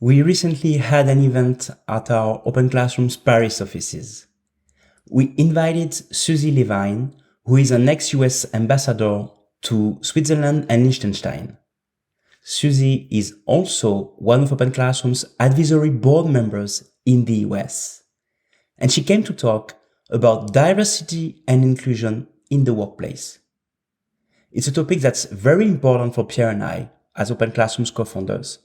We recently had an event at our OpenClassrooms Paris offices. We invited Suzi LeVine, who is an ex-US ambassador to Switzerland and Liechtenstein. Suzi is also one of OpenClassrooms' advisory board members in the US. And she came to talk about diversity and inclusion in the workplace. It's a topic that's very important for Pierre and I as OpenClassrooms co-founders,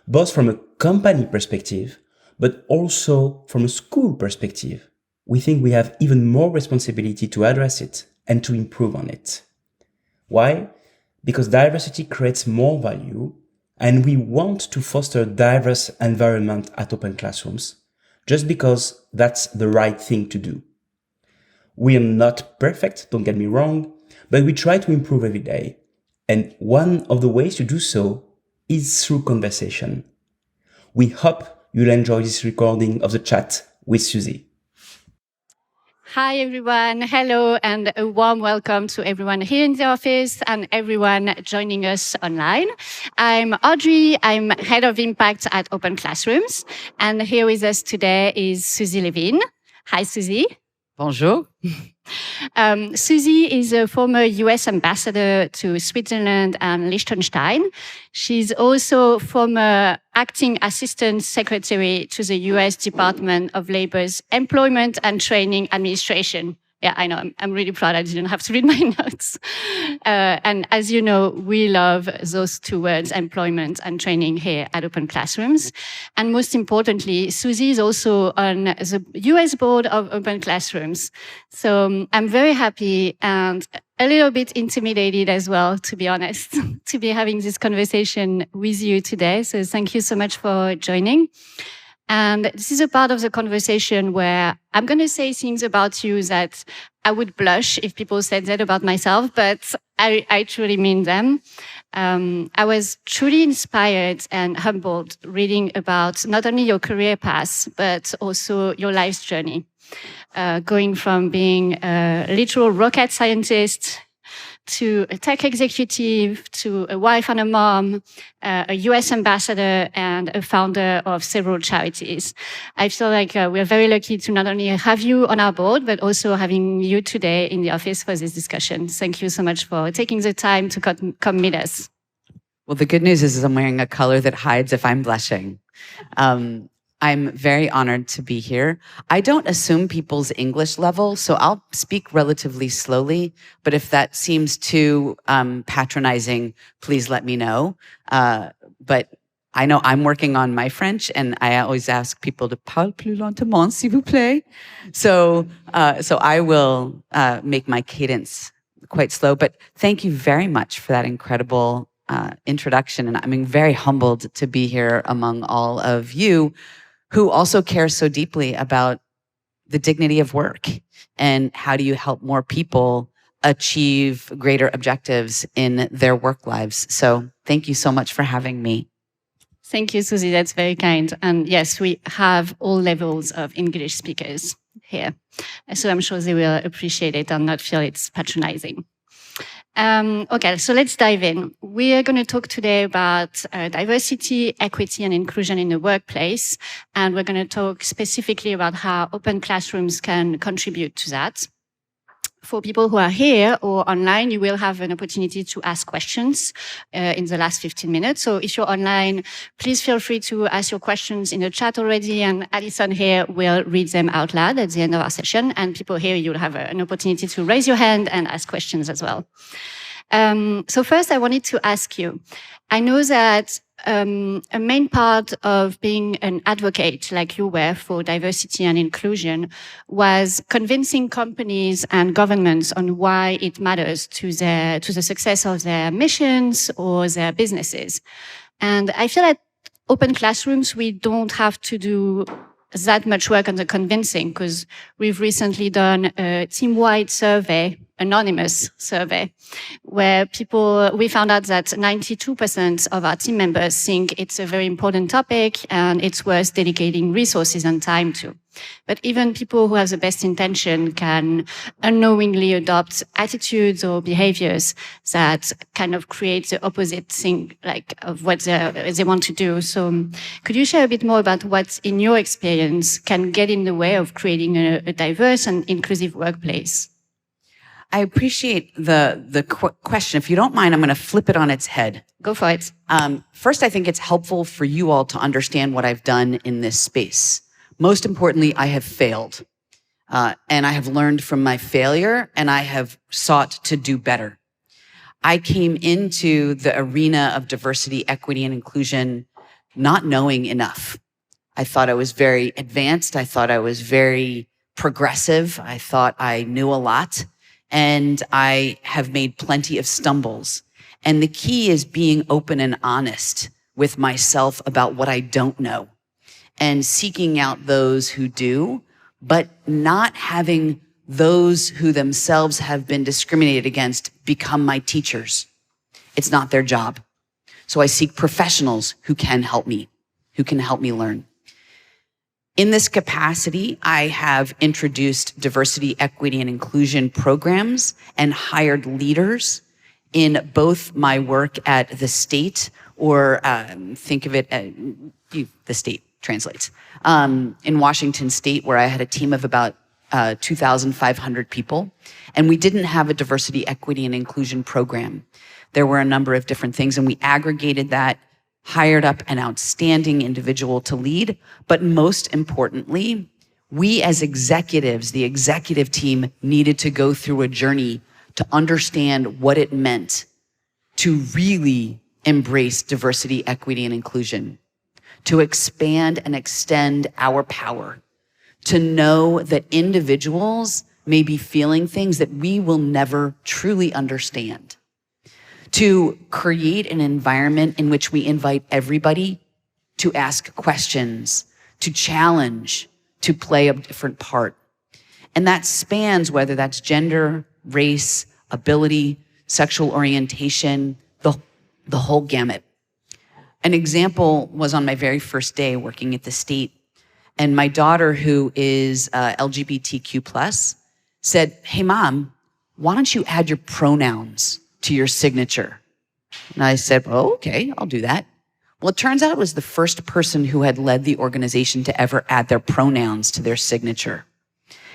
both from a company perspective, but also from a school perspective. We think we have even more responsibility to address it and to improve on it. Why? Because diversity creates more value, and we want to foster a diverse environment at OpenClassrooms, just because that's the right thing to do. We are not perfect, don't get me wrong, but we try to improve every day. And one of the ways to do so is through conversation. We hope you'll enjoy this recording of the chat with Suzi. Hi, everyone. Hello, and a warm welcome to everyone here in the office and everyone joining us online. I'm Audrey. I'm Head of Impact at OpenClassrooms. And here with us today is Suzi LeVine. Hi, Suzi. Bonjour. Suzi is a former US ambassador to Switzerland and Liechtenstein. She's also former acting assistant secretary to the US Department of Labor's Employment and Training Administration. Yeah, I know. I'm really proud I didn't have to read my notes. And as you know, we love those two words, employment and training, here at OpenClassrooms. And most importantly, Suzi is also on the US board of OpenClassrooms. So I'm very happy and a little bit intimidated as well, to be honest, to be having this conversation with you today. So thank you so much for joining. And this is a part of the conversation where I'm going to say things about you that I would blush if people said that about myself, but I truly mean them. I was truly inspired and humbled reading about not only your career path, but also your life's journey, going from being a literal rocket scientist to a tech executive, to a wife and a mom, a US ambassador, and a founder of several charities. I feel like we're very lucky to not only have you on our board, but also having you today in the office for this discussion. Thank you so much for taking the time to come meet us. Well, the good news is I'm wearing a color that hides if I'm blushing. I'm very honored to be here. I don't assume people's English level, so I'll speak relatively slowly. But if that seems too patronizing, please let me know. But I know I'm working on my French, and I always ask people to parle plus lentement, s'il vous plaît. So I will make my cadence quite slow. But thank you very much for that incredible introduction. And I'm very humbled to be here among all of you who also care so deeply about the dignity of work and how do you help more people achieve greater objectives in their work lives. So thank you so much for having me. Thank you, Suzi. That's very kind. And yes, we have all levels of English speakers here. So I'm sure they will appreciate it and not feel it's patronizing. Okay, so let's dive in. We are going to talk today about diversity, equity, and inclusion in the workplace. And we're going to talk specifically about how OpenClassrooms can contribute to that. For people who are here or online, you will have an opportunity to ask questions in the last 15 minutes. So if you're online, please feel free to ask your questions in the chat already. And Alison here will read them out loud at the end of our session. And people here, you'll have an opportunity to raise your hand and ask questions as well. So first, I wanted to ask you, I know that a main part of being an advocate like you were for diversity and inclusion was convincing companies and governments on why it matters to the success of their missions or their businesses. And I feel like OpenClassrooms, we don't have to do that much work on the convincing because we've recently done a team-wide survey, anonymous survey, where we found out that 92% of our team members think it's a very important topic and it's worth dedicating resources and time to. But even people who have the best intention can unknowingly adopt attitudes or behaviors that kind of create the opposite thing, like of what they want to do. So could you share a bit more about what, in your experience, can get in the way of creating a diverse and inclusive workplace? I appreciate the question. If you don't mind, I'm going to flip it on its head. Go for it. First, I think it's helpful for you all to understand what I've done in this space. Most importantly, I have failed. And I have learned from my failure, and I have sought to do better. I came into the arena of diversity, equity, and inclusion not knowing enough. I thought I was very advanced. I thought I was very progressive. I thought I knew a lot. And I have made plenty of stumbles. And the key is being open and honest with myself about what I don't know and seeking out those who do, but not having those who themselves have been discriminated against become my teachers. It's not their job. So I seek professionals who can help me learn. In this capacity, I have introduced diversity, equity, and inclusion programs and hired leaders in both my work at the state, or think of it as the state translates, in Washington State, where I had a team of about 2,500 people, and we didn't have a diversity, equity, and inclusion program. There were a number of different things, and we aggregated that, hired up an outstanding individual to lead, but most importantly, we as executives, the executive team, needed to go through a journey to understand what it meant to really embrace diversity, equity, and inclusion, to expand and extend our power, to know that individuals may be feeling things that we will never truly understand, to create an environment in which we invite everybody to ask questions, to challenge, to play a different part. And that spans whether that's gender, race, ability, sexual orientation, the whole gamut. An example was on my very first day working at the state, and my daughter, who is LGBTQ+, said, "Hey, Mom, why don't you add your pronouns to your signature?" And I said, "Oh, okay, I'll do that." Well, it turns out it was the first person who had led the organization to ever add their pronouns to their signature.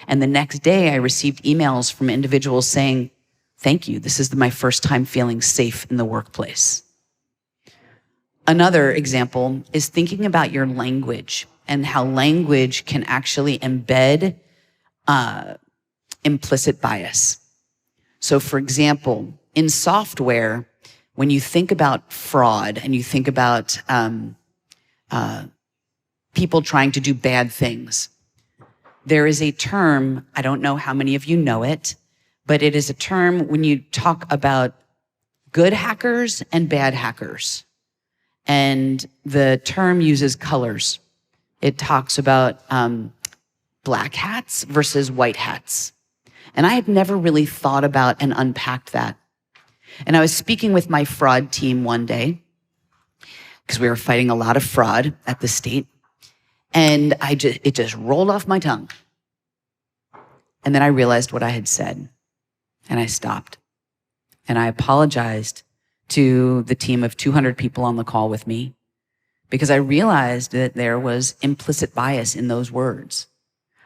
And the next day I received emails from individuals saying, "Thank you, this is my first time feeling safe in the workplace." Another example is thinking about your language and how language can actually embed implicit bias. So for example, in software, when you think about fraud and you think about people trying to do bad things, there is a term, I don't know how many of you know it, but it is a term when you talk about good hackers and bad hackers. And the term uses colors. It talks about black hats versus white hats. And I had never really thought about and unpacked that. And I was speaking with my fraud team one day, because we were fighting a lot of fraud at the state, and it just rolled off my tongue. And then I realized what I had said, and I stopped. And I apologized to the team of 200 people on the call with me, because I realized that there was implicit bias in those words.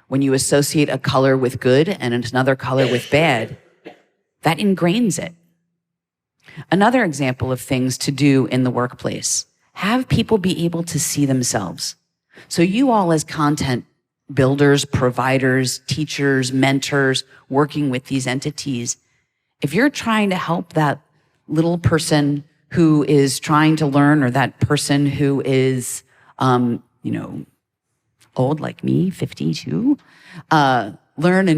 When you associate a color with good and another color with bad, that ingrains it. Another example of things to do in the workplace: have people be able to see themselves. So you all as content builders, providers, teachers, mentors, working with these entities, if you're trying to help that little person who is trying to learn, or that person who is, old like me, 52, learn a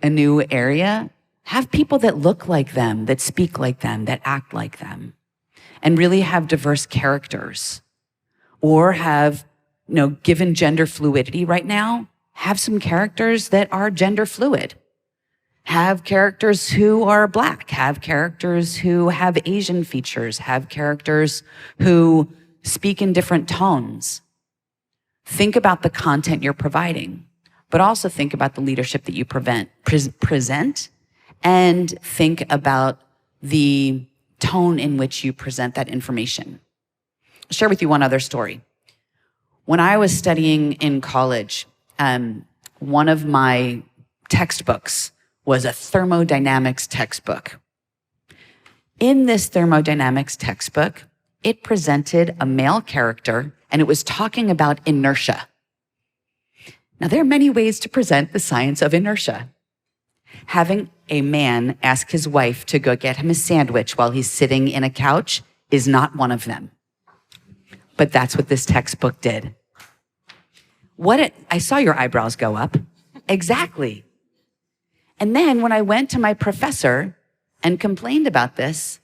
new area, have people that look like them, that speak like them, that act like them, and really have diverse characters. Or have, given gender fluidity right now, have some characters that are gender fluid. Have characters who are Black, have characters who have Asian features, have characters who speak in different tones. Think about the content you're providing. but also think about the leadership that you present, and think about the tone in which you present that information. I'll share with you one other story. When I was studying in college, one of my textbooks was a thermodynamics textbook. In this thermodynamics textbook, it presented a male character, and it was talking about inertia. Now, there are many ways to present the science of inertia. Having a man ask his wife to go get him a sandwich while he's sitting in a couch is not one of them. But that's what this textbook did. I saw your eyebrows go up. Exactly. And then when I went to my professor and complained about this,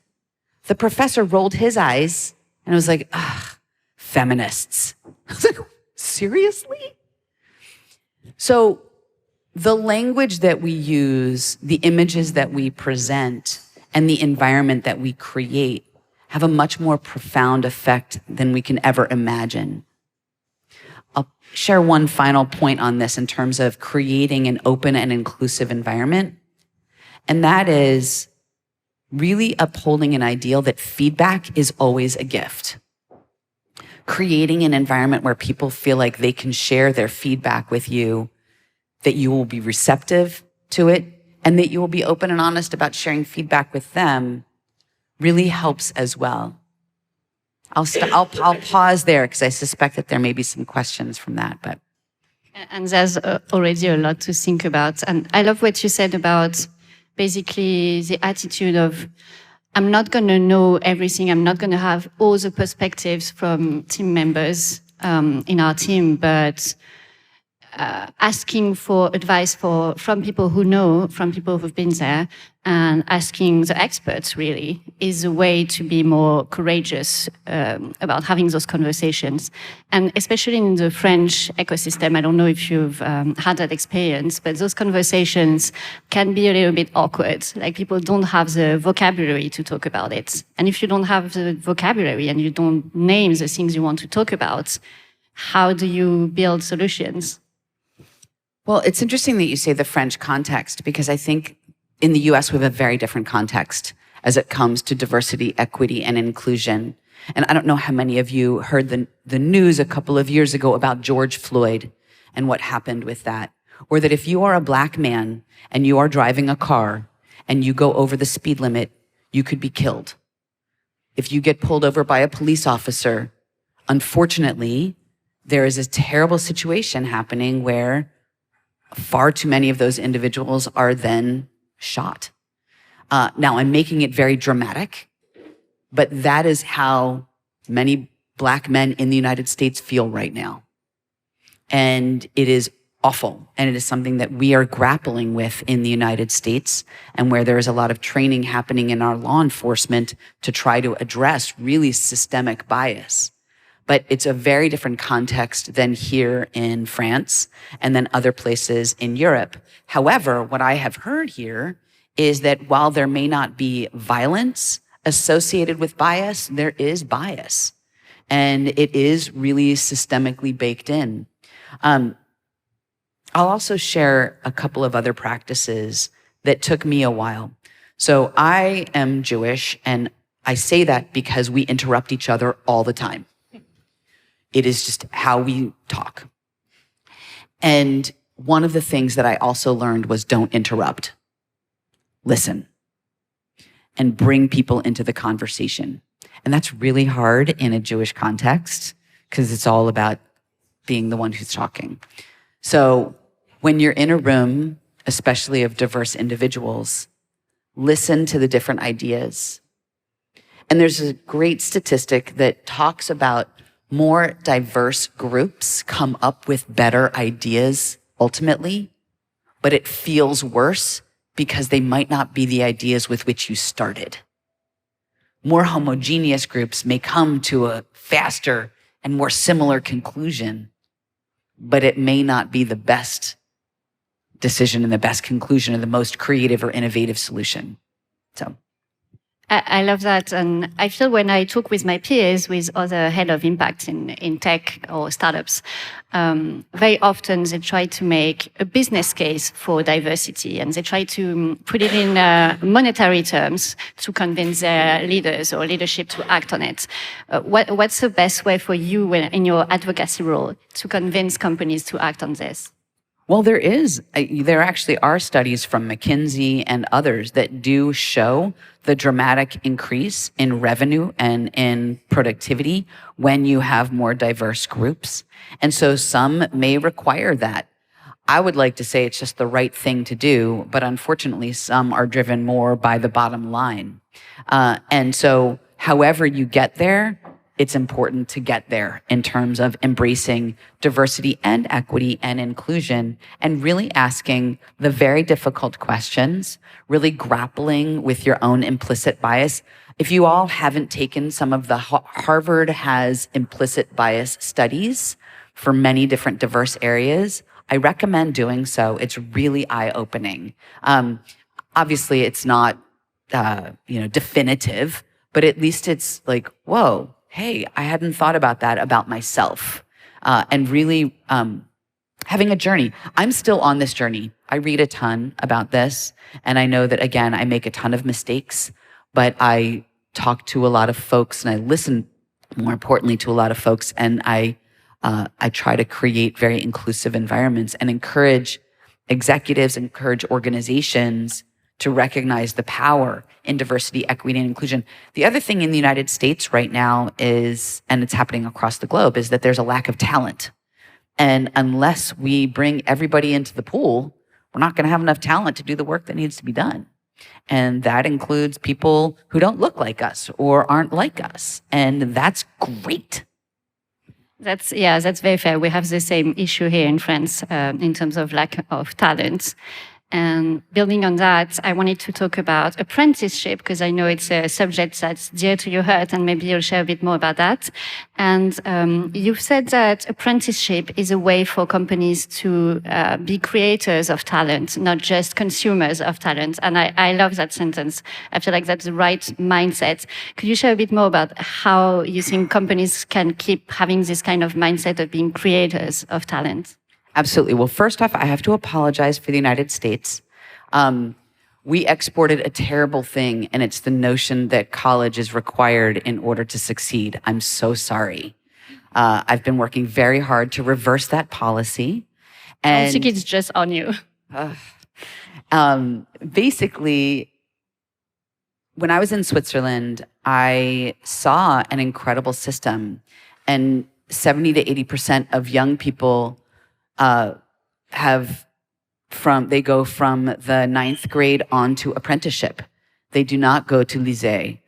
the professor rolled his eyes and was like, ugh, feminists. I was like, seriously? So the language that we use, the images that we present, and the environment that we create have a much more profound effect than we can ever imagine. I'll share one final point on this in terms of creating an open and inclusive environment. And that is really upholding an ideal that feedback is always a gift. Creating an environment where people feel like they can share their feedback with you, that you will be receptive to it, and that you will be open and honest about sharing feedback with them really helps as well. I'll pause there because I suspect that there may be some questions from that. But And there's already a lot to think about. And I love what you said about basically the attitude of, I'm not going to know everything. I'm not going to have all the perspectives from team members in our team, but asking for advice from people who know, from people who've been there, and asking the experts really is a way to be more courageous about having those conversations. And especially in the French ecosystem, I don't know if you've had that experience, but those conversations can be a little bit awkward. Like people don't have the vocabulary to talk about it. And if you don't have the vocabulary and you don't name the things you want to talk about, how do you build solutions? well, it's interesting that you say the French context, because I think in the US, we have a very different context as it comes to diversity, equity, and inclusion. And I don't know how many of you heard the news a couple of years ago about George Floyd and what happened with that. Or that if you are a Black man and you are driving a car and you go over the speed limit, you could be killed. If you get pulled over by a police officer, unfortunately, there is a terrible situation happening where far too many of those individuals are then shot. Now, I'm making it very dramatic, but that is how many Black men in the United States feel right now. And it is awful. And it is something that we are grappling with in the United States, and where there is a lot of training happening in our law enforcement to try to address really systemic bias. But it's a very different context than here in France and then other places in Europe. However, what I have heard here is that while there may not be violence associated with bias, there is bias. And it is really systemically baked in. I'll also share a couple of other practices that took me a while. So I am Jewish, and I say that because we interrupt each other all the time. It is just how we talk. And one of the things that I also learned was don't interrupt. Listen. And bring people into the conversation. And that's really hard in a Jewish context because it's all about being the one who's talking. So when you're in a room, especially of diverse individuals, listen to the different ideas. And there's a great statistic that talks about more diverse groups come up with better ideas ultimately, but it feels worse because they might not be the ideas with which you started. More homogeneous groups may come to a faster and more similar conclusion, but it may not be the best decision and the best conclusion or the most creative or innovative solution. So, I love that. And I feel when I talk with my peers, with other head of impact in tech or startups, very often they try to make a business case for diversity and they try to put it in monetary terms to convince their leaders or leadership to act on it. What's the best way for you in your advocacy role to convince companies to act on this? Well, there actually are studies from McKinsey and others that do show the dramatic increase in revenue and in productivity when you have more diverse groups. And so some may require that. I would like to say it's just the right thing to do, but unfortunately, some are driven more by the bottom line. And so however you get there, it's important to get there in terms of embracing diversity and equity and inclusion and really asking the very difficult questions, really grappling with your own implicit bias. If you all haven't taken some of the Harvard has implicit bias studies for many different diverse areas, I recommend doing so. It's really eye-opening. Obviously, it's not definitive, but at least it's like, whoa, hey, I hadn't thought about that about myself. And really having a journey. I'm still on this journey. I read a ton about this. And I know that, again, I make a ton of mistakes, but I talk to a lot of folks and I listen, more importantly, to a lot of folks. And I try to create very inclusive environments and encourage executives, encourage organizations to recognize the power in diversity, equity, and inclusion. The other thing in the United States right now is, and it's happening across the globe, is that there's a lack of talent. And unless we bring everybody into the pool, we're not going to have enough talent to do the work that needs to be done. And that includes people who don't look like us or aren't like us. And that's great. That's very fair. We have the same issue here in France in terms of lack of talent. And building on that, I wanted to talk about apprenticeship because I know it's a subject that's dear to your heart and maybe you'll share a bit more about that. And you've said that apprenticeship is a way for companies to be creators of talent, not just consumers of talent. And I love that sentence. I feel like that's the right mindset. Could you share a bit more about how you think companies can keep having this kind of mindset of being creators of talent? Absolutely. Well, first off, I have to apologize for the United States. We exported a terrible thing, and it's the notion that college is required in order to succeed. I'm so sorry. I've been working very hard to reverse that policy. And I think it's just on you. Basically, when I was in Switzerland, I saw an incredible system, and 70 to 80% of young people they go from the 9th grade on to apprenticeship. They do not go to lycée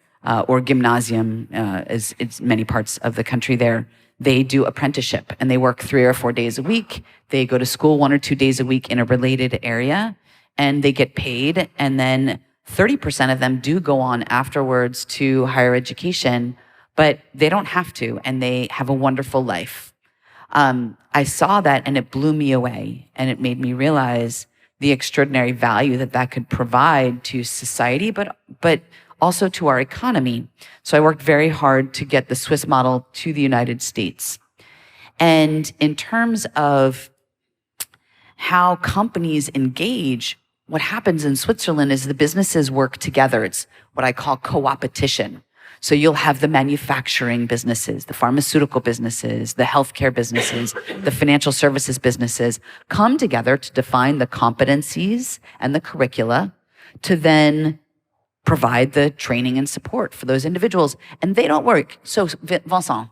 or gymnasium, as it's many parts of the country there. They do apprenticeship and they work 3 or 4 days a week. They go to school 1 or 2 days a week in a related area and they get paid. And then 30% of them do go on afterwards to higher education, but they don't have to and they have a wonderful life. I saw that and it blew me away and it made me realize the extraordinary value that could provide to society, but also to our economy. So I worked very hard to get the Swiss model to the United States. And in terms of how companies engage, what happens in Switzerland is the businesses work together. It's what I call co-opetition. So you'll have the manufacturing businesses, the pharmaceutical businesses, the healthcare businesses, the financial services businesses come together to define the competencies and the curricula to then provide the training and support for those individuals. And they don't work. So Vincent,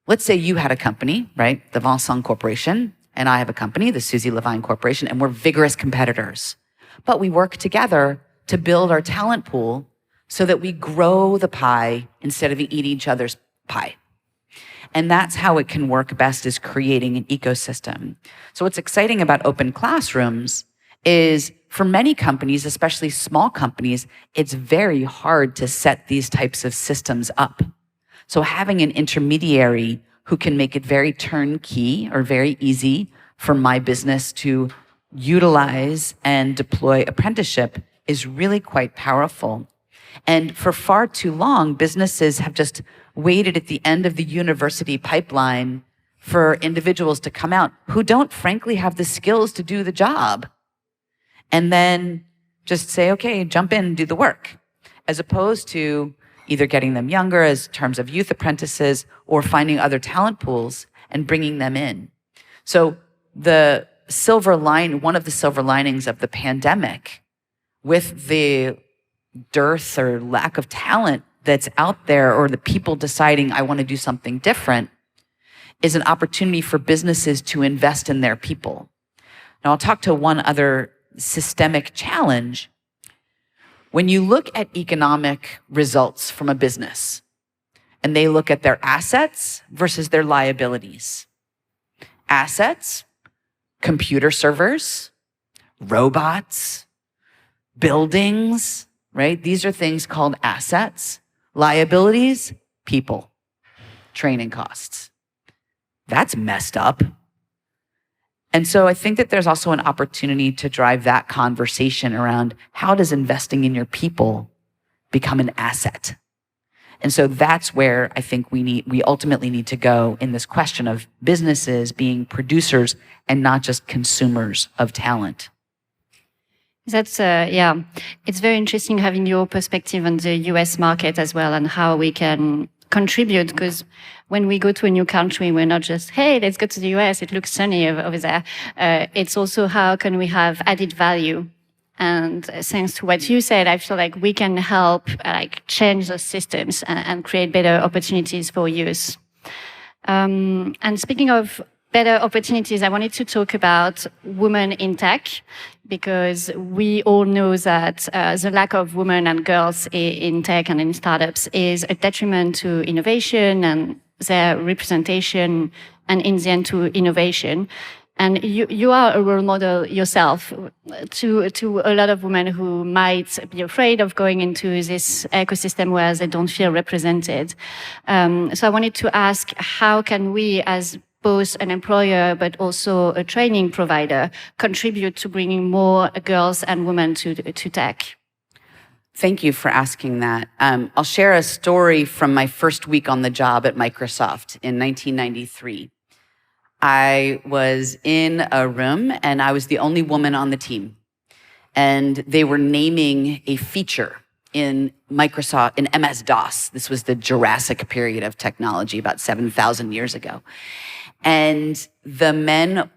let's say you had a company, right? The Vincent Corporation, and I have a company, the Suzi LeVine Corporation, and we're vigorous competitors. But we work together to build our talent pool so that we grow the pie instead of eating each other's pie. And that's how it can work best, is creating an ecosystem. So what's exciting about OpenClassrooms is for many companies, especially small companies, it's very hard to set these types of systems up. So having an intermediary who can make it very turnkey or very easy for my business to utilize and deploy apprenticeship is really quite powerful. And for far too long, businesses have just waited at the end of the university pipeline for individuals to come out who don't frankly have the skills to do the job. And then just say, okay, jump in and do the work, as opposed to either getting them younger as terms of youth apprentices or finding other talent pools and bringing them in. So one of the silver linings of the pandemic, with the dearth or lack of talent that's out there, or the people deciding I want to do something different, is an opportunity for businesses to invest in their people. Now, I'll talk to one other systemic challenge. When you look at economic results from a business, and they look at their assets versus their liabilities. Assets, computer servers, robots, buildings, right? These are things called assets. Liabilities, people, training costs. That's messed up. And so I think that there's also an opportunity to drive that conversation around how does investing in your people become an asset? And so that's where I think we ultimately need to go in this question of businesses being producers and not just consumers of talent. That's, it's very interesting having your perspective on the US market as well and how we can contribute, because when we go to a new country, we're not just, hey, let's go to the US, it looks sunny over there. It's also how can we have added value. And thanks to what you said, I feel like we can help change those systems and create better opportunities for youth. And speaking of better opportunities, I wanted to talk about women in tech, because we all know that the lack of women and girls in tech and in startups is a detriment to innovation and their representation, and in the end to innovation. And you are a role model yourself to a lot of women who might be afraid of going into this ecosystem where they don't feel represented. So I wanted to ask, how can we, as both an employer but also a training provider, contribute to bringing more girls and women to tech? Thank you for asking that. I'll share a story from my first week on the job at Microsoft in 1993. I was in a room and I was the only woman on the team. And they were naming a feature in Microsoft, in MS-DOS. This was the Jurassic period of technology, about 7,000 years ago. And the men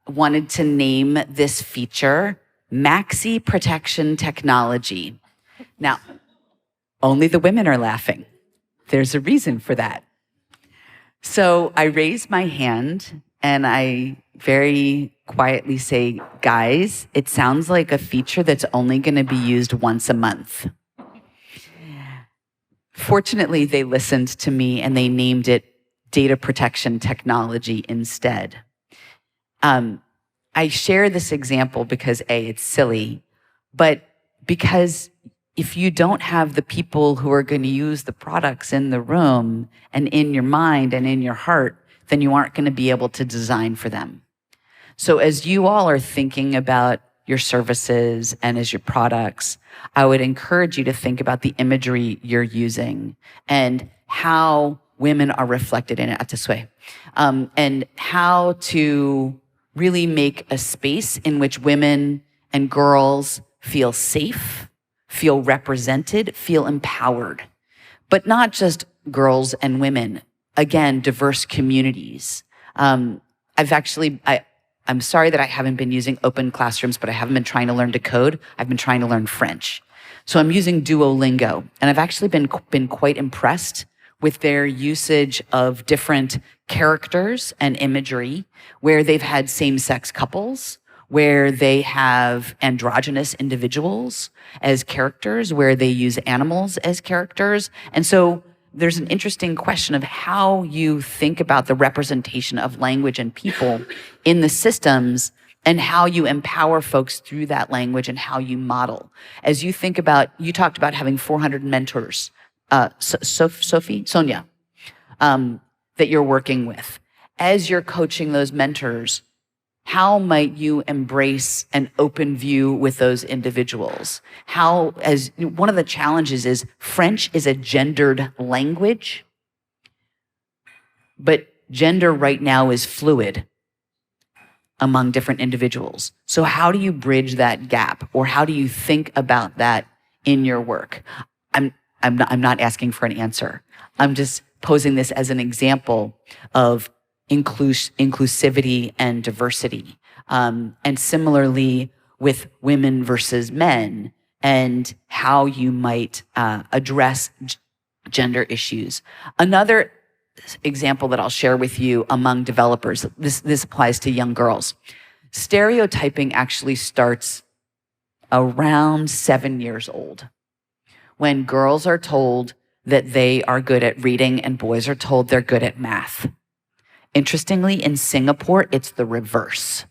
wanted to name this feature Maxi Protection Technology. Now, only the women are laughing. There's a reason for that. So I raise my hand and I very quietly say, guys, it sounds like a feature that's only going to be used once a month. Fortunately, they listened to me and they named it Data Protection Technology instead. I share this example because A, it's silly, but because if you don't have the people who are going to use the products in the room and in your mind and in your heart, then you aren't going to be able to design for them. So as you all are thinking about your services and as your products, I would encourage you to think about the imagery you're using and how women are reflected in it, and how to really make a space in which women and girls feel safe, feel represented, feel empowered. But not just girls and women, again, diverse communities. I'm sorry that I haven't been using OpenClassrooms, but I haven't been trying to learn to code. I've been trying to learn French. So I'm using Duolingo, and I've actually been quite impressed with their usage of different characters and imagery, where they've had same-sex couples, where they have androgynous individuals as characters, where they use animals as characters. And so there's an interesting question of how you think about the representation of language and people in the systems and how you empower folks through that language and how you model. As you think about, you talked about having 400 mentors, Sonia, that you're working with. As you're coaching those mentors, how might you embrace an open view with those individuals? How, as one of the challenges is French is a gendered language, but gender right now is fluid among different individuals. So how do you bridge that gap, or how do you think about that in your work? I'm not asking for an answer. I'm just posing this as an example of inclusivity and diversity. And similarly with women versus men, and how you might address gender issues. Another example that I'll share with you among developers, this applies to young girls. Stereotyping actually starts around 7 years old, when girls are told that they are good at reading and boys are told they're good at math. Interestingly, in Singapore, it's the reverse.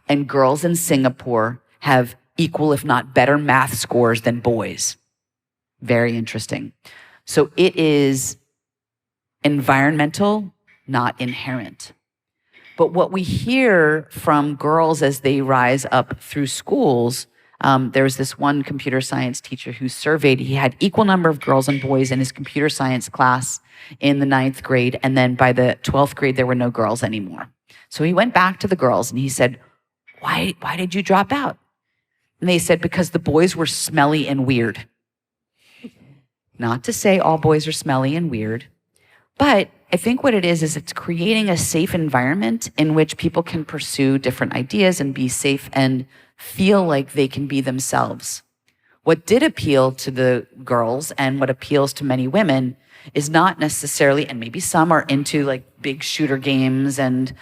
And girls in Singapore have equal, if not better, math scores than boys. Very interesting. So it is environmental, not inherent. But what we hear from girls as they rise up through schools, there was this one computer science teacher who surveyed, he had equal number of girls and boys in his computer science class in the 9th grade, and then by the 12th grade, there were no girls anymore. So he went back to the girls and he said, why did you drop out? And they said, because the boys were smelly and weird. Not to say all boys are smelly and weird, but I think what it is it's creating a safe environment in which people can pursue different ideas and be safe and feel like they can be themselves. What did appeal to the girls and what appeals to many women is not necessarily, and maybe some are into like big shooter games and,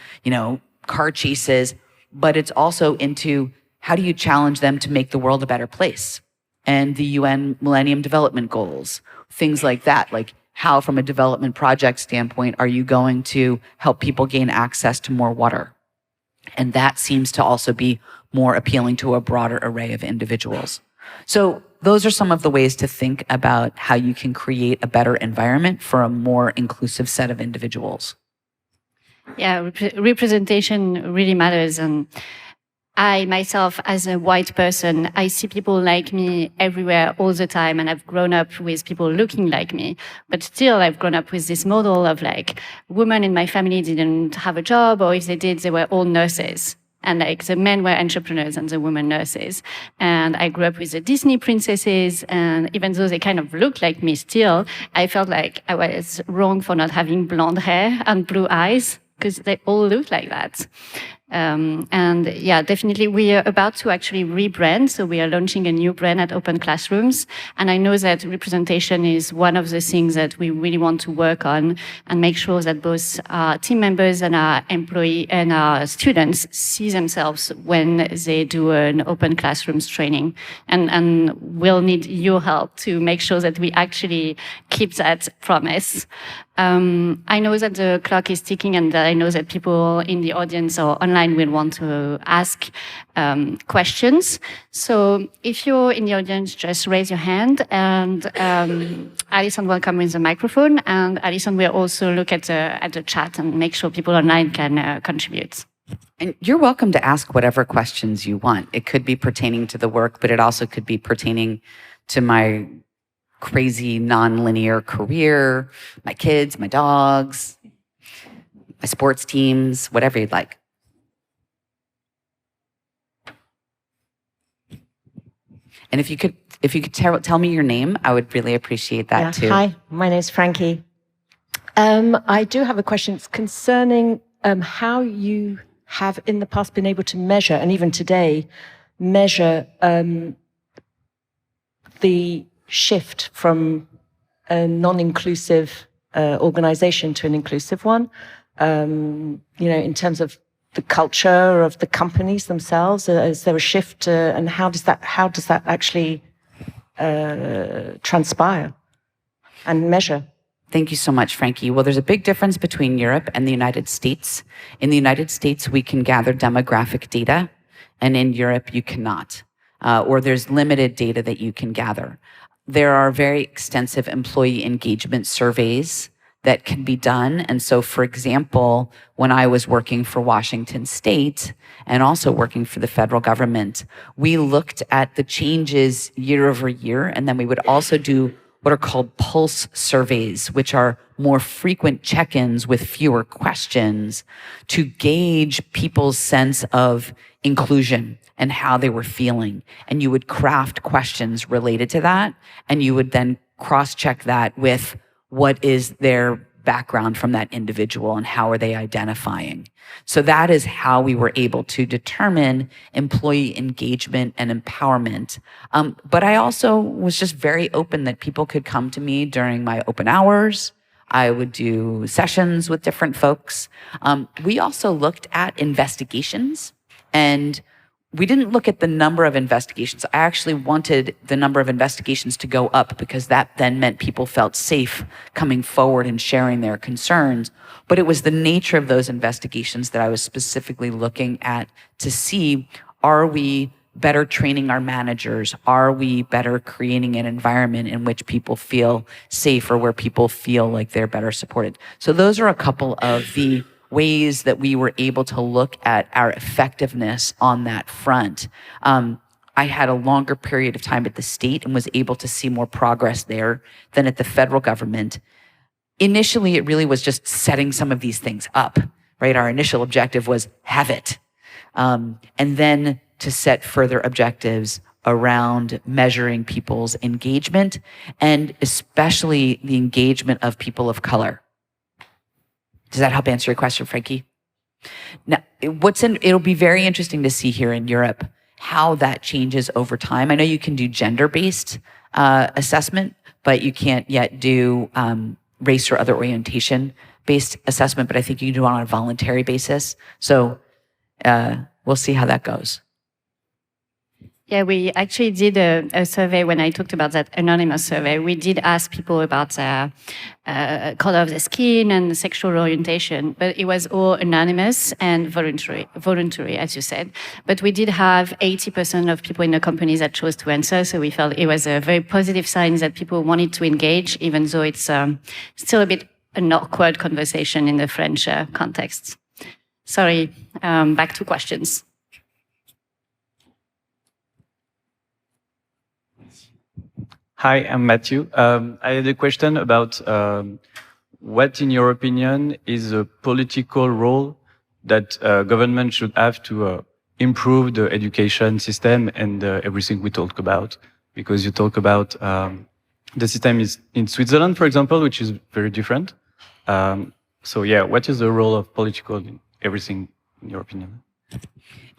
car chases, but it's also into how do you challenge them to make the world a better place? And the UN Millennium Development Goals, things like that. Like how, from a development project standpoint, are you going to help people gain access to more water? And that seems to also be more appealing to a broader array of individuals. So those are some of the ways to think about how you can create a better environment for a more inclusive set of individuals. Yeah, representation really matters. And I myself, as a white person, I see people like me everywhere all the time, and I've grown up with people looking like me. But still, I've grown up with this model of like, women in my family didn't have a job, or if they did, they were all nurses. And like the men were entrepreneurs and the women nurses. And I grew up with the Disney princesses, and even though they kind of look like me still, I felt like I was wrong for not having blonde hair and blue eyes, because they all look like that. And yeah, definitely we are about to actually rebrand. So we are launching a new brand at OpenClassrooms. And I know that representation is one of the things that we really want to work on and make sure that both our team members and our employee and our students see themselves when they do an OpenClassrooms training. And we'll need your help to make sure that we actually keep that promise. I know that the clock is ticking, and I know that people in the audience or online will want to ask questions. So if you're in the audience, just raise your hand, and Alison will come with the microphone, and Alison will also look at the chat and make sure people online can contribute. And you're welcome to ask whatever questions you want. It could be pertaining to the work, but it also could be pertaining to my crazy non-linear career, my kids, my dogs, my sports teams, whatever you'd like. And if you could tell me your name, I would really appreciate that too. Hi, my name is Frankie. I do have a question. It's concerning how you have in the past been able to measure, and even today, measure the shift from a non-inclusive organization to an inclusive one, in terms of the culture of the companies themselves. Is there a shift, and how does that actually transpire and measure? Thank you so much, Frankie. Well, there's a big difference between Europe and the United States. In the United States, we can gather demographic data, and in Europe, you cannot, or there's limited data that you can gather. There are very extensive employee engagement surveys that can be done. And so, for example, when I was working for Washington State and also working for the federal government, we looked at the changes year over year, and then we would also do what are called pulse surveys, which are more frequent check-ins with fewer questions to gauge people's sense of inclusion and how they were feeling. And you would craft questions related to that, and you would then cross-check that with what is their background from that individual and how are they identifying. So that is how we were able to determine employee engagement and empowerment. But I also was just very open that people could come to me during my open hours. I would do sessions with different folks. We also looked at investigations, and we didn't look at the number of investigations. I actually wanted the number of investigations to go up because that then meant people felt safe coming forward and sharing their concerns. But it was the nature of those investigations that I was specifically looking at to see, are we better training our managers? Are we better creating an environment in which people feel safe or where people feel like they're better supported? So those are a couple of the ways that we were able to look at our effectiveness on that front. I had a longer period of time at the state and was able to see more progress there than at the federal government. Initially, it really was just setting some of these things up, right? Our initial objective was have it. And then to set further objectives around measuring people's engagement and especially the engagement of people of color. Does that help answer your question, Frankie? Now, it'll be very interesting to see here in Europe how that changes over time. I know you can do gender-based assessment, but you can't yet do race or other orientation-based assessment, but I think you can do it on a voluntary basis. So we'll see how that goes. Yeah, we actually did a survey when I talked about that anonymous survey. We did ask people about their color of the skin and sexual orientation, but it was all anonymous and voluntary, as you said. But we did have 80% of people in the companies that chose to answer, so we felt it was a very positive sign that people wanted to engage, even though it's still a bit an awkward conversation in the French context. Sorry, back to questions. Hi, I'm Matthew. I had a question about what, in your opinion, is a political role that government should have to improve the education system and everything we talk about? Because you talk about the system is in Switzerland, for example, which is very different. So yeah, what is the role of political in everything, in your opinion?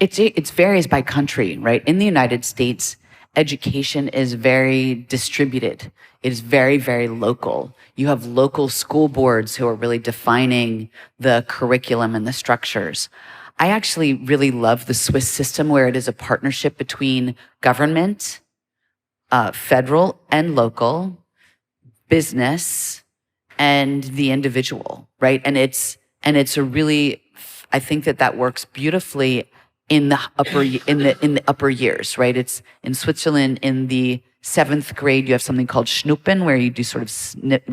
It varies by country, right? In the United States, education is very distributed. It is very, very local. You have local school boards who are really defining the curriculum and the structures. I actually really love the Swiss system where it is a partnership between government, federal and local, business, and the individual, right? And it's a really, I think that works beautifully in the upper years, right? It's in Switzerland in the 7th grade, you have something called Schnuppen, where you do sort of seventh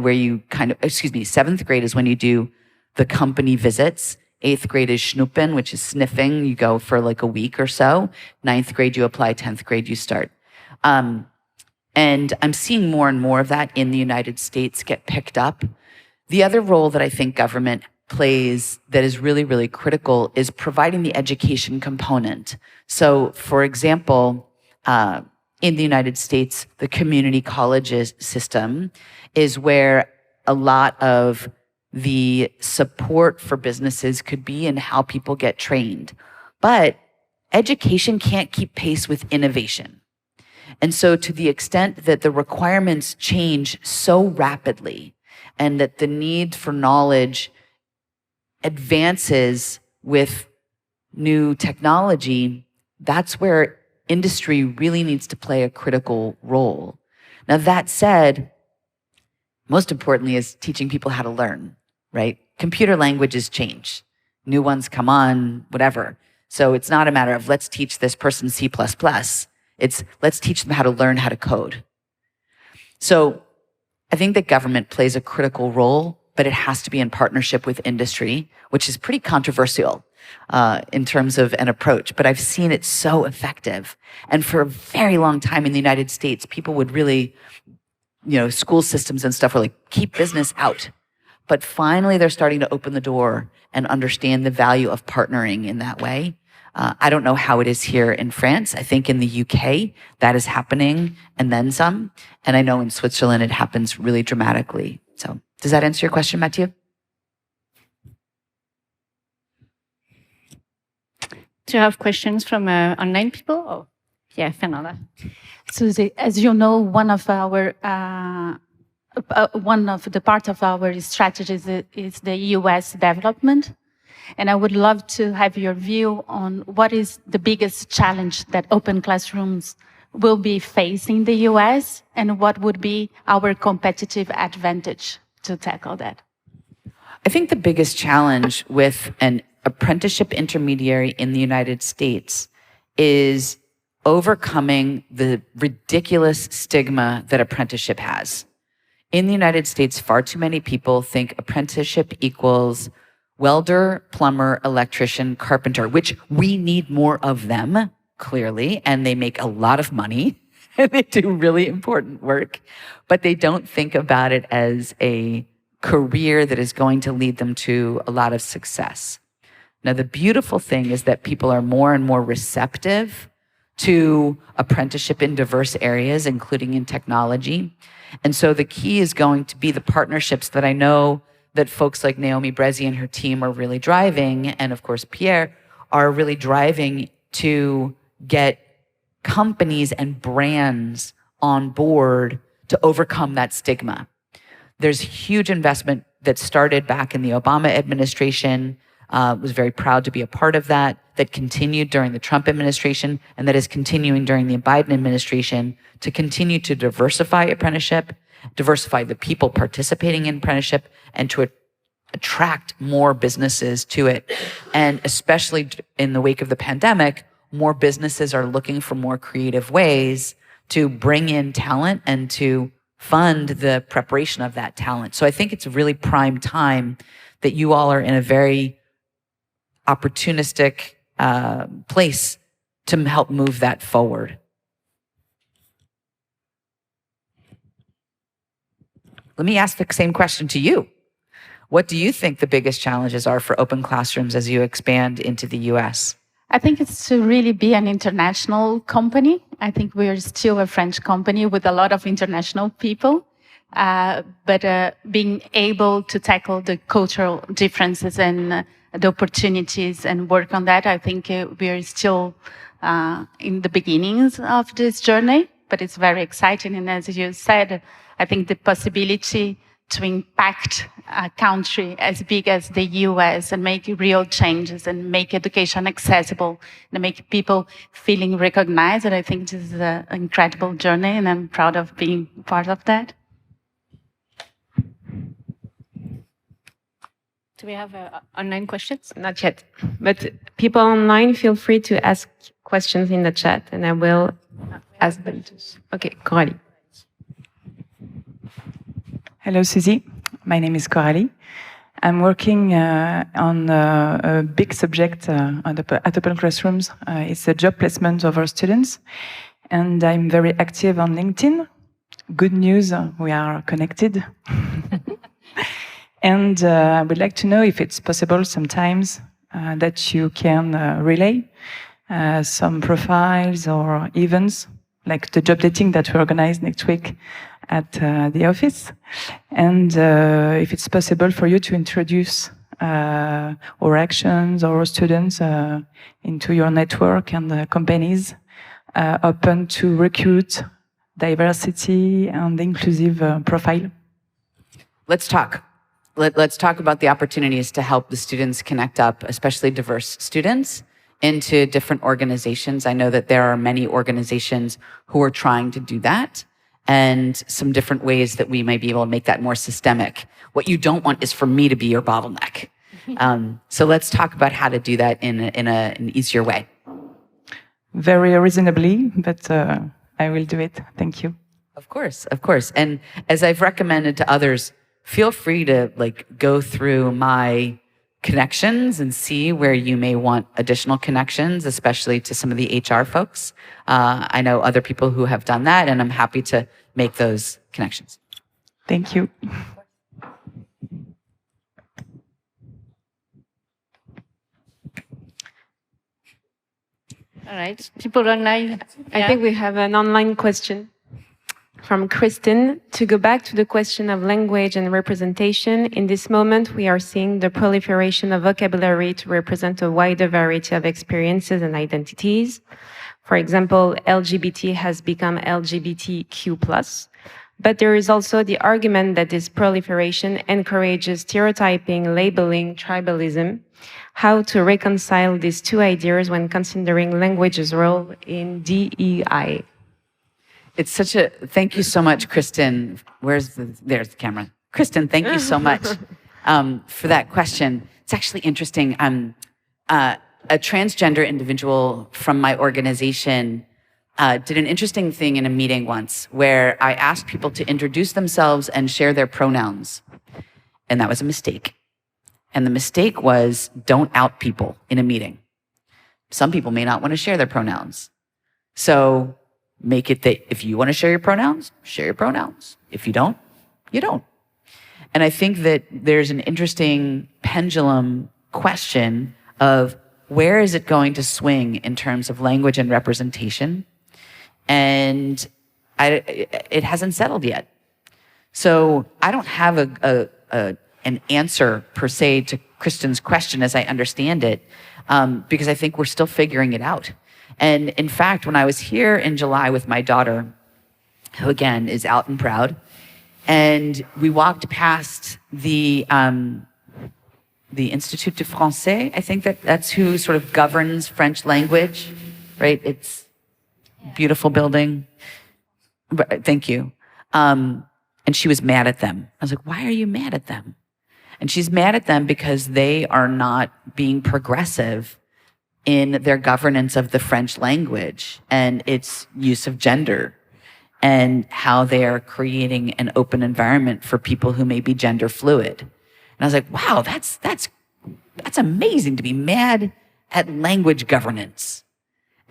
grade is when you do the company visits. 8th grade is Schnuppen, which is sniffing. You go for like a week or so. 9th grade, you apply. 10th grade, you start. And I'm seeing more and more of that in the United States get picked up. The other role that I think government plays that is really, really critical is providing the education component. So, for example, in the United States, the community colleges system is where a lot of the support for businesses could be and how people get trained. But education can't keep pace with innovation. And so to the extent that the requirements change so rapidly and that the need for knowledge advances with new technology, that's where industry really needs to play a critical role. Now, that said, most importantly is teaching people how to learn, right? Computer languages change. New ones come on, whatever. So it's not a matter of let's teach this person C++. It's let's teach them how to learn how to code. So I think that government plays a critical role but it has to be in partnership with industry, which is pretty controversial in terms of an approach. But I've seen it so effective. And for a very long time in the United States, people would really, school systems and stuff were like, keep business out. But finally, they're starting to open the door and understand the value of partnering in that way. I don't know how it is here in France. I think in the UK, that is happening and then some. And I know in Switzerland, it happens really dramatically. So does that answer your question, Mathieu? Do you have questions from online people? Oh, yeah, Fernanda. Suzi, as you know, one of the part of our strategies is the US development. And I would love to have your view on what is the biggest challenge that Open Classrooms will be facing in the US and what would be our competitive advantage to tackle that. I think the biggest challenge with an apprenticeship intermediary in the United States is overcoming the ridiculous stigma that apprenticeship has. In the United States, far too many people think apprenticeship equals welder, plumber, electrician, carpenter, which we need more of them, clearly, and they make a lot of money and they do really important work, but they don't think about it as a career that is going to lead them to a lot of success. Now, the beautiful thing is that people are more and more receptive to apprenticeship in diverse areas, including in technology. And so the key is going to be the partnerships that I know that folks like Naomi Brezzi and her team are really driving, and of course Pierre, are really driving to get companies and brands on board to overcome that stigma. There's huge investment that started back in the Obama administration, was very proud to be a part of that continued during the Trump administration, and that is continuing during the Biden administration to continue to diversify apprenticeship, diversify the people participating in apprenticeship, and to attract more businesses to it. And especially in the wake of the pandemic, more businesses are looking for more creative ways to bring in talent and to fund the preparation of that talent. So I think it's a really prime time that you all are in a very opportunistic place to help move that forward. Let me ask the same question to you. What do you think the biggest challenges are for Open Classrooms as you expand into the US? I think it's to really be an international company. I think we're still a French company with a lot of international people, but being able to tackle the cultural differences and the opportunities and work on that, I think we're still in the beginnings of this journey, but it's very exciting. And as you said, I think the possibility to impact a country as big as the US and make real changes and make education accessible and make people feeling recognized, and I think this is an incredible journey and I'm proud of being part of that. Do we have online questions? Not yet, but people online, feel free to ask questions in the chat and I will ask them to. Okay, Coralie. Hello, Suzi. My name is Coralie. I'm working on a big subject at Open Classrooms. It's a job placement of our students. And I'm very active on LinkedIn. Good news, we are connected. And I would like to know if it's possible sometimes that you can relay some profiles or events, like the job dating that we organize next week at the office. And if it's possible for you to introduce our actions or our students into your network and companies open to recruit diversity and inclusive profile. Let's talk. Let's talk about the opportunities to help the students connect up, especially diverse students, into different organizations. I know that there are many organizations who are trying to do that, and some different ways that we may be able to make that more systemic. What you don't want is for me to be your bottleneck. So let's talk about how to do that in an easier way. Very reasonably, but I will do it. Thank you. Of course, of course. And as I've recommended to others, feel free to like go through my connections and see where you may want additional connections, especially to some of the HR folks. I know other people who have done that, and I'm happy to make those connections. Thank you. All right, people online. I think we have an online question from Kristen. To go back to the question of language and representation, in this moment, we are seeing the proliferation of vocabulary to represent a wider variety of experiences and identities. For example, LGBT has become LGBTQ+. But there is also the argument that this proliferation encourages stereotyping, labeling, tribalism. How to reconcile these two ideas when considering language's role in DEI? It's such a, thank you so much, Kristen. There's the camera. Kristen, thank you so much for that question. It's actually interesting. A transgender individual from my organization did an interesting thing in a meeting once where I asked people to introduce themselves and share their pronouns. And that was a mistake. And the mistake was don't out people in a meeting. Some people may not want to share their pronouns. So make it that if you want to share your pronouns, share your pronouns. If you don't, you don't. And I think that there's an interesting pendulum question of where is it going to swing in terms of language and representation? And it hasn't settled yet. So I don't have an answer per se to Kristen's question as I understand it, because I think we're still figuring it out. And in fact, when I was here in July with my daughter, who again is out and proud, and we walked past the Institut du Français, I think that's who sort of governs French language, right? It's a beautiful building. Thank you. And she was mad at them. I was like, why are you mad at them? And she's mad at them because they are not being progressive in their governance of the French language and its use of gender and how they are creating an open environment for people who may be gender fluid. And I was like, wow, that's amazing to be mad at language governance.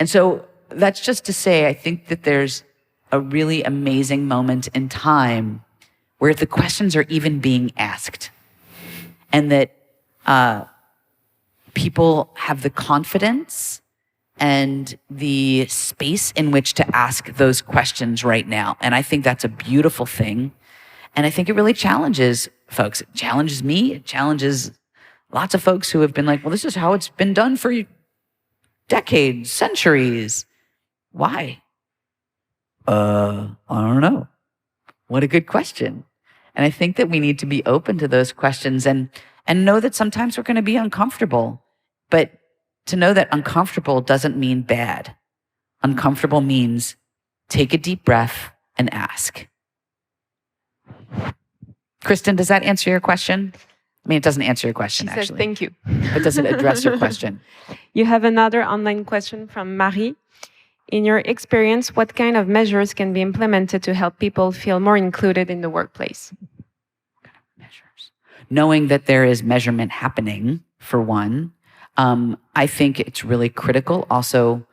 And so that's just to say, I think that there's a really amazing moment in time where the questions are even being asked. And that people have the confidence and the space in which to ask those questions right now. And I think that's a beautiful thing. And I think it really challenges folks. It challenges me. It challenges lots of folks who have been like, well, this is how it's been done for decades, centuries. Why? I don't know. What a good question. And I think that we need to be open to those questions and know that sometimes we're going to be uncomfortable. But to know that uncomfortable doesn't mean bad. Uncomfortable means take a deep breath and ask. Kristen, does that answer your question? I mean, it doesn't answer your question, She actually. said, thank you. But does it address your question? You have another online question from Marie. In your experience, what kind of measures can be implemented to help people feel more included in the workplace? Measures. Knowing that there is measurement happening, for one. I think it's really critical also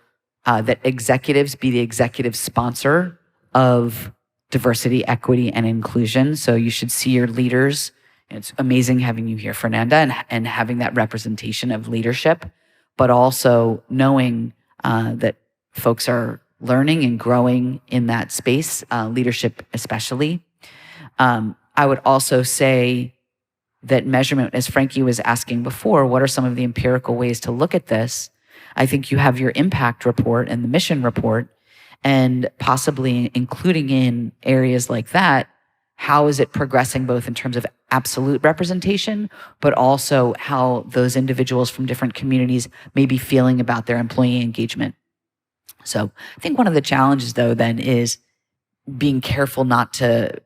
that executives be the executive sponsor of diversity, equity, and inclusion. So you should see your leaders. It's amazing having you here, Fernanda, and having that representation of leadership, but also knowing that folks are learning and growing in that space, leadership especially. I would also say that measurement, as Frankie was asking before, what are some of the empirical ways to look at this? I think you have your impact report and the mission report, and possibly including in areas like that, how is it progressing both in terms of absolute representation, but also how those individuals from different communities may be feeling about their employee engagement. So I think one of the challenges, though, then is being careful not to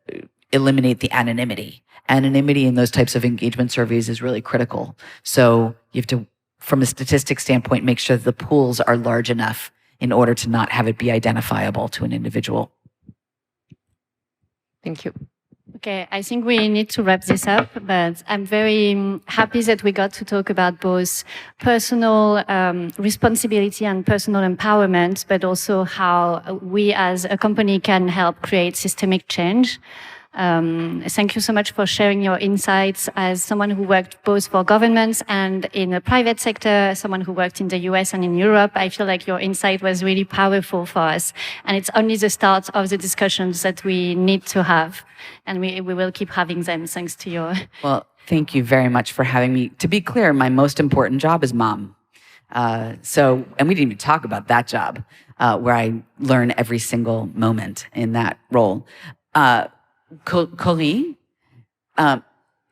eliminate the anonymity. Anonymity in those types of engagement surveys is really critical. So you have to, from a statistics standpoint, make sure that the pools are large enough in order to not have it be identifiable to an individual. Thank you. Okay, I think we need to wrap this up, but I'm very happy that we got to talk about both personal responsibility and personal empowerment, but also how we as a company can help create systemic change. Thank you so much for sharing your insights as someone who worked both for governments and in the private sector, someone who worked in the US and in Europe. I feel like your insight was really powerful for us. And it's only the start of the discussions that we need to have. And we will keep having them thanks to your... Well, thank you very much for having me. To be clear, my most important job is mom. And we didn't even talk about that job, where I learn every single moment in that role. Corinne,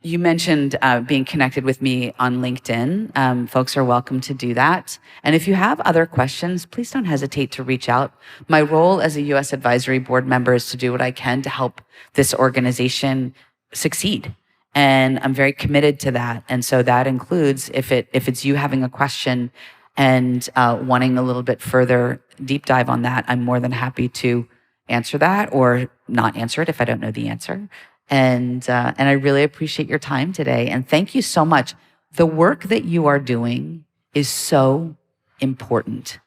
you mentioned being connected with me on LinkedIn. Folks are welcome to do that. And if you have other questions, please don't hesitate to reach out. My role as a U.S. Advisory Board member is to do what I can to help this organization succeed. And I'm very committed to that. And so that includes, if it's you having a question and wanting a little bit further deep dive on that, I'm more than happy to answer that or not answer it if I don't know the answer. And I really appreciate your time today. And thank you so much. The work that you are doing is so important.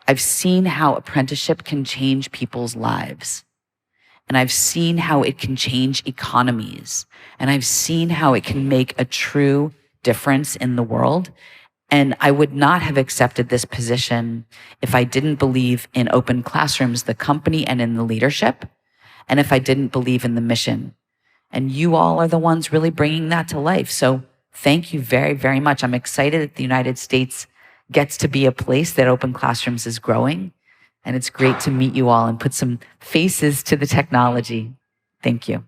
I've seen how apprenticeship can change people's lives. And I've seen how it can change economies. And I've seen how it can make a true difference in the world. And I would not have accepted this position if I didn't believe in OpenClassrooms, the company, and in the leadership, and if I didn't believe in the mission. And you all are the ones really bringing that to life. So thank you very, very much. I'm excited that the United States gets to be a place that OpenClassrooms is growing. And it's great to meet you all and put some faces to the technology. Thank you.